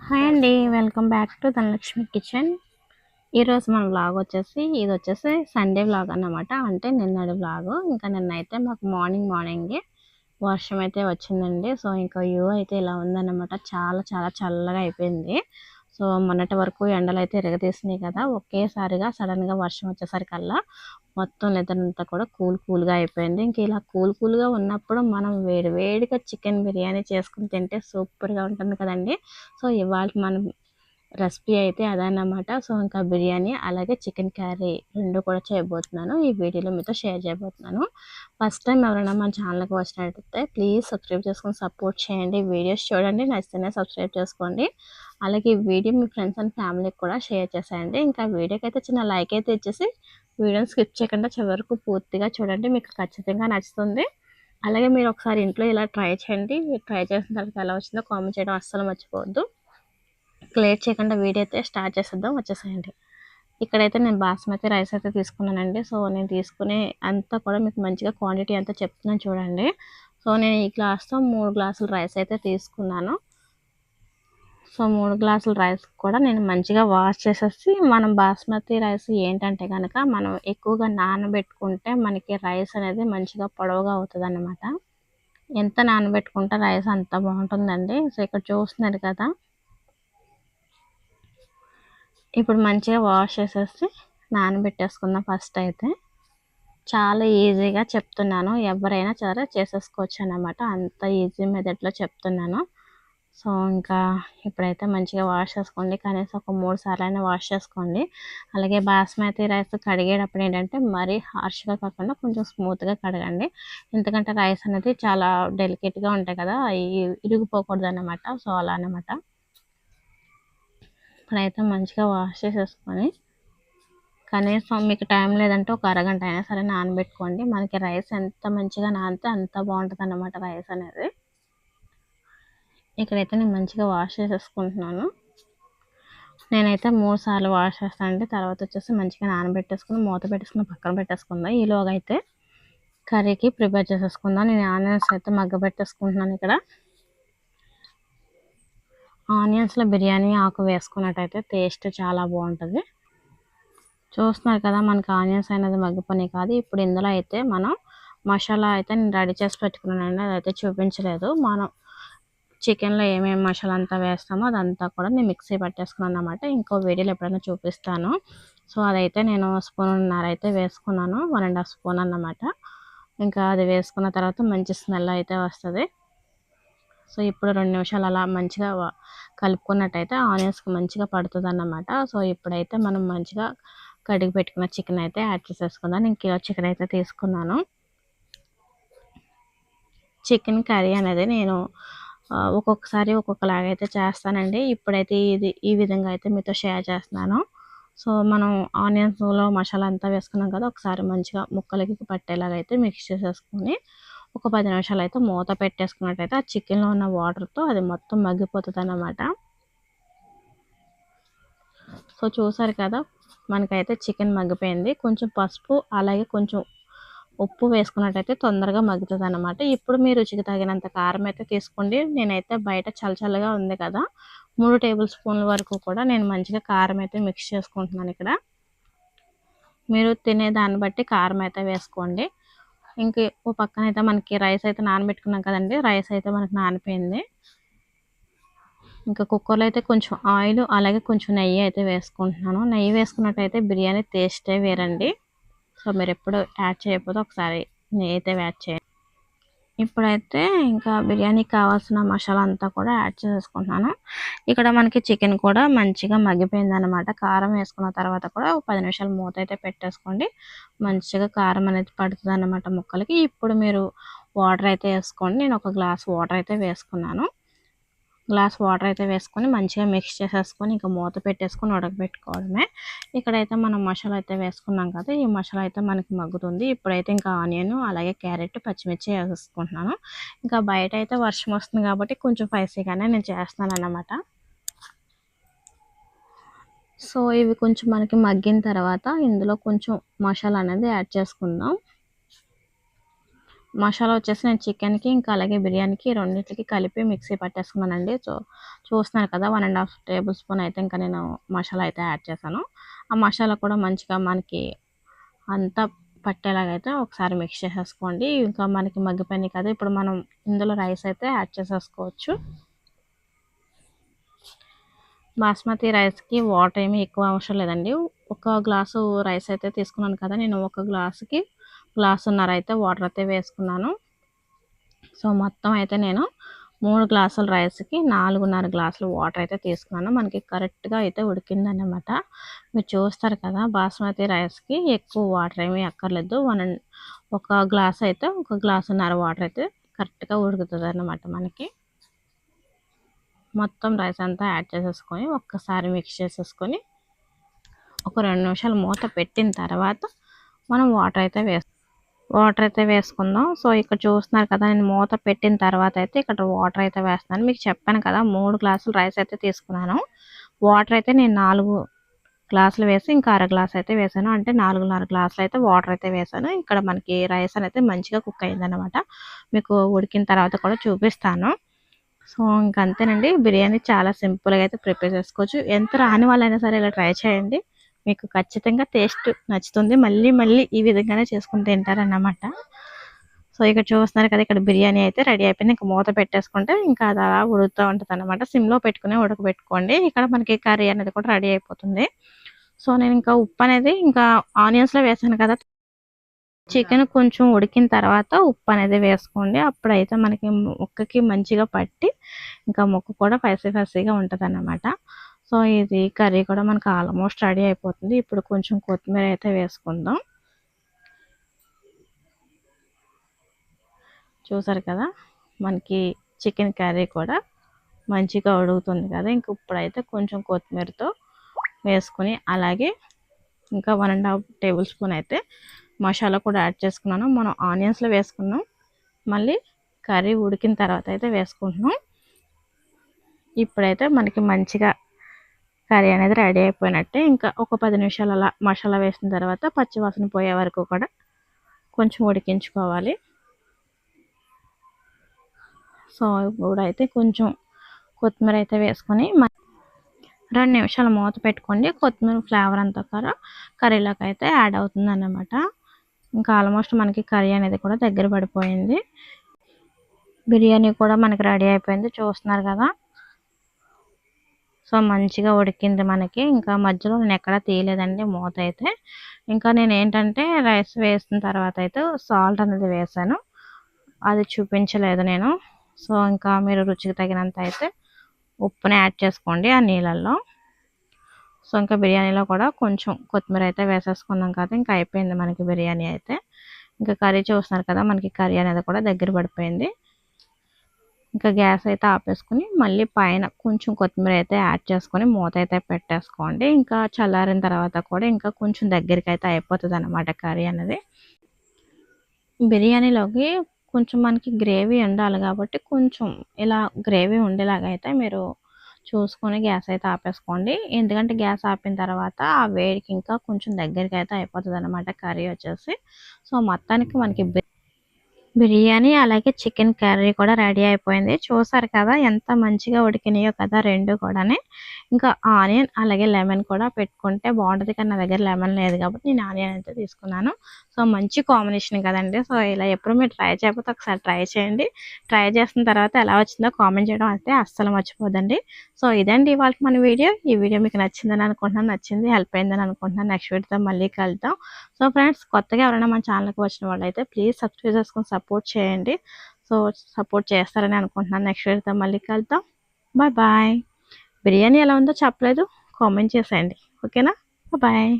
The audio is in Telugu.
హాయ్ అండి. Welcome back to Dhanalakshmi kitchen. ఈరోజు మన వ్లాగ్ వచ్చేసి ఇది వచ్చేసి సండే వ్లాగ్ అన్నమాట. అంటే నిన్నటి వ్లాగ్. ఇంకా నిన్నైతే మాకు మార్నింగే వర్షం అయితే వచ్చిందండి. సో ఇంకా వ్యూ అయితే ఇలా ఉందన్నమాట. చాలా చాలా చల్లగా అయిపోయింది. సో మొన్నటి వరకు ఎండలు అయితే ఇరగదీసినాయి కదా, ఒకేసారిగా సడన్గా వర్షం వచ్చేసరికల్లా మొత్తం వెదర్ కూడా కూల్గా అయిపోయింది. ఇంక ఇలా కూల్గా ఉన్నప్పుడు మనం వేడివేడిగా చికెన్ బిర్యానీ చేసుకుని తింటే సూపర్గా ఉంటుంది కదండి. సో ఇవాళ మనం రెసిపీ అయితే అదన్నమాట. సో ఇంకా బిర్యానీ అలాగే చికెన్ కర్రీ రెండు కూడా చేయబోతున్నాను. ఈ వీడియోలో మీతో షేర్ చేయబోతున్నాను. ఫస్ట్ టైం ఎవరైనా మన ఛానల్కి వచ్చినట్టయితే ప్లీజ్ సబ్స్క్రైబ్ చేసుకొని సపోర్ట్ చేయండి. వీడియోస్ చూడండి, నచ్చితేనే సబ్స్క్రైబ్ చేసుకోండి. అలాగే ఈ వీడియో మీ ఫ్రెండ్స్ అండ్ ఫ్యామిలీకి కూడా షేర్ చేసేయండి. ఇంకా వీడియోకి అయితే చిన్న లైక్ అయితే ఇచ్చేసి వీడియోని స్కిప్ చేయకుండా చివరి వరకు పూర్తిగా చూడండి, మీకు ఖచ్చితంగా నచ్చుతుంది. అలాగే మీరు ఒకసారి ఇంట్లో ఇలా ట్రై చేయండి. ట్రై చేసిన తర్వాత ఎలా వచ్చిందో కామెంట్ చేయడం అస్సలు మర్చిపోవద్దు. లేట్ చేయకుండా వీడియో అయితే స్టార్ట్ చేసేద్దాం, వచ్చేసేయండి. ఇక్కడైతే నేను బాస్మతి రైస్ అయితే తీసుకున్నానండి. సో నేను తీసుకునే అంతా కూడా మీకు మంచిగా క్వాంటిటీ అంతా చెప్తున్నాను చూడండి. సో నేను ఈ గ్లాస్తో 3 గ్లాసులు రైస్ అయితే తీసుకున్నాను. సో 3 గ్లాసుల రైస్ కూడా నేను మంచిగా వాష్ చేసేసి, మనం బాస్మతి రైస్ ఏంటంటే కనుక మనం ఎక్కువగా నానబెట్టుకుంటే మనకి రైస్ అనేది మంచిగా పొడవుగా అవుతుంది అన్నమాట. ఎంత నానబెట్టుకుంటే రైస్ అంత బాగుంటుందండి. సో ఇక్కడ చూస్తున్నారు కదా, ఇప్పుడు మంచిగా వాష్ చేసేసి నానబెట్టేసుకుందాం. ఫస్ట్ అయితే చాలా ఈజీగా చెప్తున్నాను, ఎవరైనా సరే చేసేసుకోవచ్చు అన్నమాట. అంత ఈజీ మెథడ్లో చెప్తున్నాను. సో ఇంకా ఇప్పుడైతే మంచిగా వాష్ చేసుకోండి, కనీసం ఒక 3 సార్లు వాష్ చేసుకోండి. అలాగే బాస్మతి రైస్ కడిగేటప్పుడు ఏంటంటే మరీ హార్ష్గా కాకుండా కొంచెం స్మూత్గా కడగండి. ఎందుకంటే రైస్ అనేది చాలా డెలికేట్గా ఉంటాయి కదా, అవి ఇరిగిపోకూడదు అన్నమాట. సో అలా అన్నమాట. ఇప్పుడైతే మంచిగా వాష్ చేసేసుకొని కనీసం మీకు టైం లేదంటే ఒక అరగంట అయినా సరే నానబెట్టుకోండి. మనకి రైస్ ఎంత మంచిగా నానితే అంత బాగుంటుంది అన్నమాట రైస్ అనేది. ఇక్కడైతే నేను మంచిగా వాష్ చేసేసుకుంటున్నాను. నేనైతే 3 సార్లు వాష్ చేస్తానండి. తర్వాత వచ్చేసి మంచిగా నానబెట్టేసుకుని మూత పెట్టేసుకుని పక్కన పెట్టేసుకుందాం. ఈలోగా అయితే కర్రీకి ప్రిపేర్ చేసేసుకుందాం. నేను ఆనియన్స్ అయితే మగ్గబెట్టేసుకుంటున్నాను. ఇక్కడ ఆనియన్స్లో బిర్యానీ ఆకు వేసుకున్నట్టయితే టేస్ట్ చాలా బాగుంటుంది. చూస్తున్నారు కదా, మనకి ఆనియన్స్ అనేది మగ్గిపోయి కాదు. ఇప్పుడు ఇందులో అయితే మనం మసాలా అయితే నేను రెడీ చేసి పెట్టుకున్నానండి, అదైతే చూపించలేదు. మనం చికెన్లో ఏమేమి మసాలా అంతా వేస్తామో అదంతా కూడా నేను మిక్సీ పట్టేసుకున్నాను అన్నమాట. ఇంకో వీడియోలో ఎప్పుడైనా చూపిస్తాను. సో అదైతే నేను 1.5 స్పూన్ అయితే వేసుకున్నాను, 1.5 స్పూన్ అన్నమాట. ఇంకా అది వేసుకున్న తర్వాత మంచి స్మెల్ అయితే వస్తుంది. సో ఇప్పుడు 2 నిమిషాలు అలా మంచిగా కలుపుకున్నట్టయితే ఆనియన్స్కి మంచిగా పడుతుంది అన్నమాట. సో ఇప్పుడైతే మనం మంచిగా కడిగి పెట్టుకున్న చికెన్ అయితే యాడ్ చేసేసుకుందాం. నేను కిలో చికెన్ అయితే తీసుకున్నాను. చికెన్ కర్రీ అనేది నేను ఒక్కొక్కసారి ఒక్కొక్కలాగా అయితే చేస్తానండి. ఇప్పుడైతే ఈ విధంగా అయితే మీతో షేర్ చేస్తున్నాను. సో మనం ఆనియన్స్లో మసాలా అంతా వేసుకున్నాం కదా, ఒకసారి మంచిగా ముక్కలకి పట్టేలాగా అయితే మిక్స్ చేసేసుకొని ఒక 10 నిమిషాలు అయితే మూత పెట్టేసుకున్నట్టయితే ఆ చికెన్లో ఉన్న వాటర్తో అది మొత్తం మగ్గిపోతుంది అన్నమాట. సో చూసారు కదా, మనకైతే చికెన్ మగ్గిపోయింది. కొంచెం పసుపు అలాగే కొంచెం ఉప్పు వేసుకున్నట్టయితే తొందరగా మగ్గుతుంది అన్నమాట. ఇప్పుడు మీ రుచికి తగినంత కారం అయితే తీసుకోండి. నేనైతే బయట చల్లగా ఉంది కదా, 3 టేబుల్ స్పూన్ల వరకు కూడా నేను మంచిగా కారం అయితే మిక్స్ చేసుకుంటున్నాను. ఇక్కడ మీరు తినే దాన్ని బట్టి కారం అయితే వేసుకోండి. ఇంక ఓ పక్కన అయితే మనకి రైస్ అయితే నానబెట్టుకున్నాం కదండి, రైస్ అయితే మనకి నానిపోయింది. ఇంకా కుక్కర్లో అయితే కొంచెం ఆయిల్ అలాగే కొంచెం నెయ్యి అయితే వేసుకుంటున్నాను. నెయ్యి వేసుకున్నట్టయితే బిర్యానీ టేస్టే వేరండి. సో మీరు ఎప్పుడు యాడ్ చేయకపోతే ఒకసారి నెయ్యి అయితే యాడ్ చేయండి. ఇప్పుడైతే ఇంకా బిర్యానీకి కావాల్సిన మసాలా అంతా కూడా యాడ్ చేసుకుంటున్నాను. ఇక్కడ మనకి చికెన్ కూడా మంచిగా మగ్గిపోయింది అనమాట. కారం వేసుకున్న తర్వాత కూడా 10 నిమిషాలు మూత అయితే పెట్టేసుకోండి. మంచిగా కారం అనేది పడుతుంది అన్నమాట ముక్కలకి. ఇప్పుడు మీరు వాటర్ అయితే వేసుకోండి. నేను ఒక గ్లాస్ వాటర్ అయితే వేసుకున్నాను. గ్లాస్ వాటర్ అయితే వేసుకొని మంచిగా మిక్స్ చేసేసుకొని ఇంకా మూత పెట్టేసుకొని ఉడకబెట్టుకోవడమే. ఇక్కడైతే మనం మసాలా అయితే వేసుకున్నాం కదా, ఈ మసాలా అయితే మనకి మగ్గుతుంది. ఇప్పుడైతే ఇంకా ఆనియన్ అలాగే క్యారెట్ పచ్చిమిర్చి వేసేసుకుంటున్నాను. ఇంకా బయట అయితే వర్షం వస్తుంది కాబట్టి కొంచెం స్పైసీగానే నేను చేస్తున్నాను అన్నమాట. సో ఇవి కొంచెం మనకి మగ్గిన తర్వాత ఇందులో కొంచెం మసాలా అనేది యాడ్ చేసుకుందాం. మసాలా వచ్చేసి నేను చికెన్కి ఇంకా అలాగే బిర్యానీకి రెండింటికి కలిపి మిక్సీ పట్టేసుకున్నానండి. చూస్తున్నారు కదా 1½ టేబుల్ స్పూన్ అయితే ఇంకా నేను మసాలా అయితే యాడ్ చేశాను. ఆ మసాలా కూడా మంచిగా మనకి అంతా పట్టేలాగైతే ఒకసారి మిక్స్ చేసేసుకోండి. ఇంకా మనకి మగ్గిపోయినాయి కదా, ఇప్పుడు మనం ఇందులో రైస్ అయితే యాడ్ చేసేసుకోవచ్చు. బాస్మతి రైస్కి వాటర్ ఏమీ ఎక్కువ అవసరం లేదండి. ఒక గ్లాసు రైస్ అయితే తీసుకున్నాను కదా, నేను ఒక గ్లాసుకి గ్లాసున్నర అయితే వాటర్ అయితే వేసుకున్నాను. సో మొత్తం అయితే నేను 3 గ్లాసుల రైస్కి 4½ గ్లాసులు వాటర్ అయితే తీసుకున్నాను. మనకి కరెక్ట్గా అయితే ఉడికిందన్నమాట. మీరు చూస్తారు కదా, బాస్మతి రైస్కి ఎక్కువ వాటర్ ఏమీ అక్కర్లేదు. ఒక గ్లాస్ అయితే ఒక గ్లాసున్నర వాటర్ అయితే కరెక్ట్గా ఉడుకుతుంది అన్నమాట. మనకి మొత్తం రైస్ అంతా యాడ్ చేసేసుకొని ఒక్కసారి మిక్స్ చేసేసుకొని ఒక 2 నిమిషాలు మూత పెట్టిన తర్వాత మనం వాటర్ అయితే వేసుకుందాం. సో ఇక్కడ చూస్తున్నారు కదా, నేను మూత పెట్టిన తర్వాత అయితే ఇక్కడ వాటర్ అయితే వేస్తున్నాను. మీకు చెప్పాను కదా 3 గ్లాసులు రైస్ అయితే తీసుకున్నాను. వాటర్ అయితే నేను 4 గ్లాసులు వేసి ఇంకా అర గ్లాస్ అయితే వేసాను. అంటే 4½ గ్లాసులు అయితే వాటర్ అయితే వేసాను. ఇక్కడ మనకి రైస్ అనేది మంచిగా కుక్ అయిందనమాట. మీకు ఉడికిన తర్వాత కూడా చూపిస్తాను. సో ఇంకంతేనండి, బిర్యానీ చాలా సింపుల్గా అయితే ప్రిపేర్ చేసుకోవచ్చు. ఎంత రాని వాళ్ళైనా సరే ఇలా ట్రై చేయండి, మీకు ఖచ్చితంగా టేస్ట్ నచ్చుతుంది. మళ్ళీ మళ్ళీ ఈ విధంగానే చేసుకుని తింటారన్నమాట. సో ఇక్కడ చూస్తున్నారు కదా, ఇక్కడ బిర్యానీ అయితే రెడీ అయిపోయింది. ఇంకా మూత పెట్టేసుకుంటే ఇంకా అది అలా ఉడుకుతూ ఉంటుంది అనమాట. సిమ్లో పెట్టుకుని ఉడకబెట్టుకోండి. ఇక్కడ మనకి కర్రీ అనేది కూడా రెడీ అయిపోతుంది. సో నేను ఇంకా ఉప్పు అనేది ఇంకా ఆనియన్స్లో వేసాను కదా, చికెన్ కొంచెం ఉడికిన తర్వాత ఉప్పు అనేది వేసుకోండి. అప్పుడైతే మనకి ముక్కకి మంచిగా పట్టి ఇంకా ముక్క కూడా ఫైసీగా ఉంటుంది అన్నమాట. సో ఇది కర్రీ కూడా మనకు ఆల్మోస్ట్ రెడీ అయిపోతుంది. ఇప్పుడు కొంచెం కొత్తిమీర అయితే వేసుకుందాం. చూసారు కదా, మనకి చికెన్ కర్రీ కూడా మంచిగా ఉడుకుతుంది కదా. ఇంక ఇప్పుడైతే కొంచెం కొత్తిమీరతో వేసుకుని అలాగే ఇంకా 1½ టేబుల్ స్పూన్ అయితే మసాలా కూడా యాడ్ చేసుకున్నాను. మనం ఆనియన్స్లో వేసుకున్నాం, మళ్ళీ కర్రీ ఉడికిన తర్వాత అయితే వేసుకుంటున్నాం. ఇప్పుడైతే మనకి మంచిగా కర్రీ అనేది రెడీ అయిపోయినట్టే. ఇంకా ఒక 10 నిమిషాలు అలా మసాలా వేసిన తర్వాత పచ్చివాసన పోయే వరకు కూడా కొంచెం ఉడికించుకోవాలి. సో ఇప్పుడైతే కొంచెం కొత్తిమీర అయితే వేసుకొని 2 నిమిషాలు మూత పెట్టుకోండి. కొత్తిమీర ఫ్లేవర్ అంతా కూడా కర్రీలోకి అయితే యాడ్ అవుతుంది అన్నమాట. ఇంకా ఆల్మోస్ట్ మనకి కర్రీ అనేది కూడా దగ్గర పడిపోయింది. బిర్యానీ కూడా మనకి రెడీ అయిపోయింది, చూస్తున్నారు కదా. సో మంచిగా ఉడికింది మనకి. ఇంకా మధ్యలో నేను ఎక్కడా తీయలేదండి మూత అయితే. ఇంకా నేను ఏంటంటే రైస్ వేసిన తర్వాత అయితే సాల్ట్ అనేది వేసాను, అది చూపించలేదు నేను. సో ఇంకా మీరు రుచికి తగినంత అయితే ఉప్పుని యాడ్ చేసుకోండి ఆ నీళ్ళల్లో. సో ఇంకా బిర్యానీలో కూడా కొంచెం కొత్తిమీర అయితే వేసేసుకున్నాం కదా, ఇంకా అయిపోయింది మనకి బిర్యానీ అయితే. ఇంకా కర్రీ చూస్తున్నారు కదా, మనకి కర్రీ అనేది కూడా దగ్గర పడిపోయింది. ఇంకా గ్యాస్ అయితే ఆపేసుకుని మళ్ళీ పైన కొంచెం కొత్తిమీర అయితే యాడ్ చేసుకొని మూత అయితే పెట్టేసుకోండి. ఇంకా చల్లారిన తర్వాత కూడా ఇంకా కొంచెం దగ్గరికి అయితే అయిపోతుంది అన్నమాట కర్రీ అనేది. బిర్యానీలోకి కొంచెం మనకి గ్రేవీ ఉండాలి కాబట్టి కొంచెం ఇలా గ్రేవీ ఉండేలాగా అయితే మీరు చూసుకొని గ్యాస్ అయితే ఆపేసుకోండి. ఎందుకంటే గ్యాస్ ఆపిన తర్వాత ఆ వేడికి ఇంకా కొంచెం దగ్గరికి అయితే అయిపోతుంది అన్నమాట కర్రీ వచ్చేసి. సో మొత్తానికి మనకి బిర్యానీ అలాగే చికెన్ కర్రీ కూడా రెడీ అయిపోయింది. చూసారు కదా ఎంత మంచిగా ఉడికినాయో కదా రెండు కూడానే. ఇంకా ఆనియన్ అలాగే లెమన్ కూడా పెట్టుకుంటే బాగుంటుంది, కానీ నా దగ్గర లెమన్ లేదు కాబట్టి నేను ఆనియన్ అయితే తీసుకున్నాను. సో మంచి కాంబినేషన్ కదండి. సో ఇలా ఎప్పుడు మీరు ట్రై చేయకపోతే ఒకసారి ట్రై చేయండి. ట్రై చేసిన తర్వాత ఎలా వచ్చిందో కామెంట్ చేయడం అయితే అస్సలు మర్చిపోదండి. సో ఇదండి ఇవాళ మన వీడియో. ఈ వీడియో మీకు నచ్చిందని అనుకుంటున్నాను, నచ్చింది హెల్ప్ అయిందని అనుకుంటున్నాను. నెక్స్ట్ వీడియోతో మళ్ళీ కలుద్దాం. సో ఫ్రెండ్స్, కొత్తగా ఎవరైనా మన ఛానల్కి వచ్చిన వాళ్ళు అయితే ప్లీజ్ సబ్స్క్రైబ్ చేసుకొని సపోర్ట్ చేయండి. సో సపోర్ట్ చేస్తారని అనుకుంటున్నాను. నెక్స్ట్ వీడియోతో మళ్ళీ కలుద్దాం. Bye bye. బిర్యానీ ఎలా ఉందో చెప్పలేదు, కామెంట్ చేసేయండి. ఓకేనా? బాయ్.